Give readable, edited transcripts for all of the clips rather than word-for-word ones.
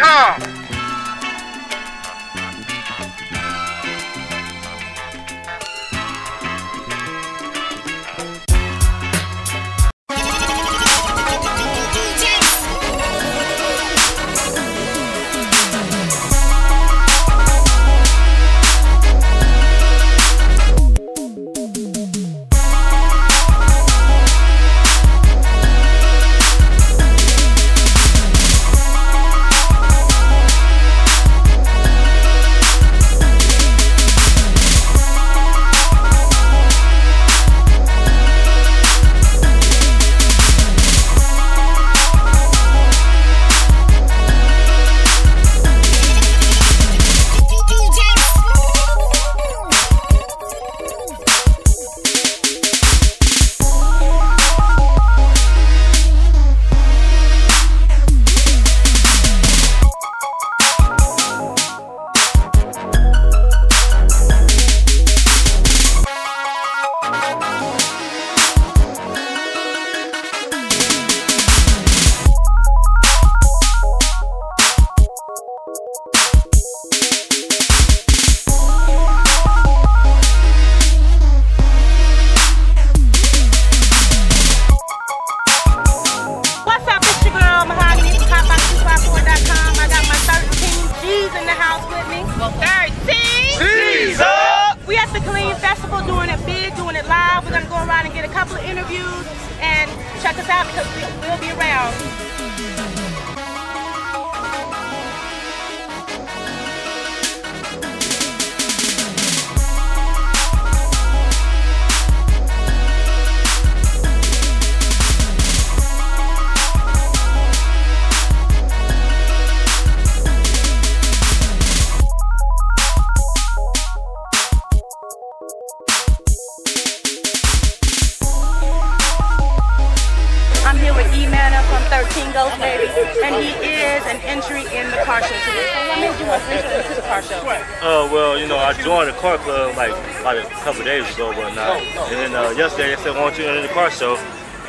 KileenFestival.com. In the house with me. 13 G's up! We at the Killeen Festival doing it big, doing it live. We're gonna go around and get a couple of interviews and check us out because we'll be around. I'm here with from 13 Ghost Baby, and he is an entry in the car show today. So what made you want to enter into the car show? Well, you know, I joined the car club like a couple days ago, whatnot. And then yesterday they said, "Why don't you enter the car show?"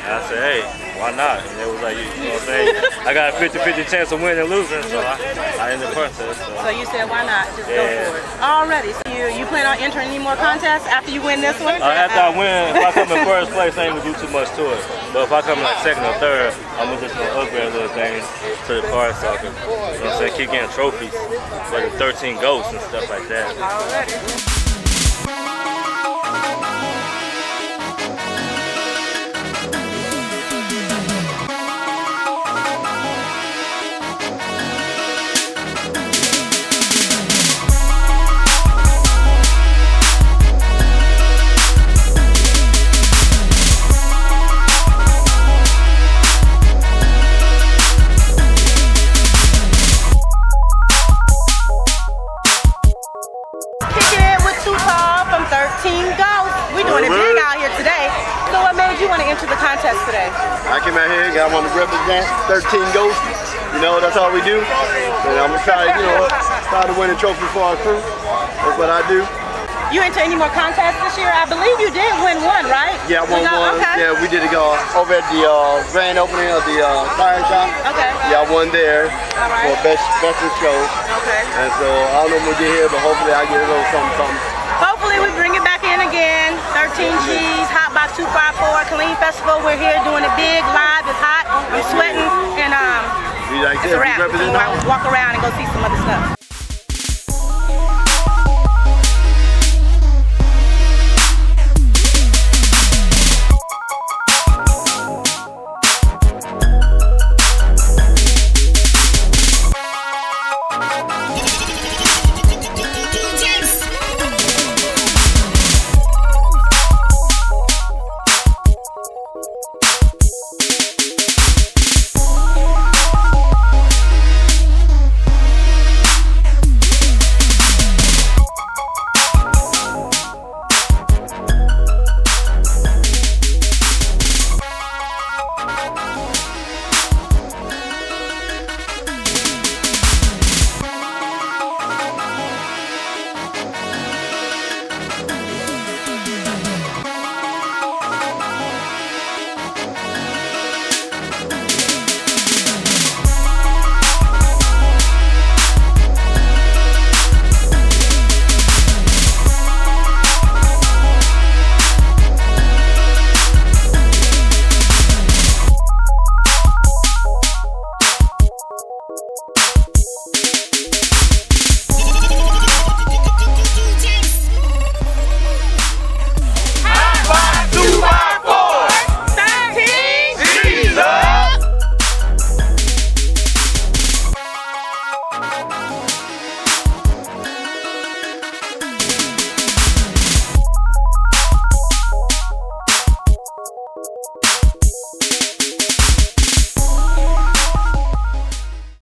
And I said, "Hey, why not?" And it was like, you know what I'm saying? I got a 50-50 chance of winning and losing, so I entered the contest. So you said, why not? Just go for it. Already. So you plan on entering any more contests after you win this one? After I win, if I come in first place, I ain't gonna do too much to it. But if I come in like second or third, I'm just gonna upgrade little things to the car so I can, you know what I'm saying, keep getting trophies for the 13 ghosts and stuff like that. Already. From 13 Ghosts. We're doing it big out here today. So what made you want to enter the contest today? I came out here, I want to represent 13 Ghosts. You know, that's all we do. And I'm gonna try, you know, to win a trophy for our crew. That's what I do. You enter any more contests this year? I believe you did win one, right? Yeah, I won one. Okay. Yeah, we did it over at the grand opening of the tire shop. Okay. Yeah, I won there for best in show. Okay. And so I don't know when we get here, but hopefully I get a little something. Hopefully we bring it back in again. 13 G's, Hot Box 254, Killeen Festival. We're here doing it big, live. It's hot. I'm sweating, and it's a wrap. Walk around and go see some other stuff.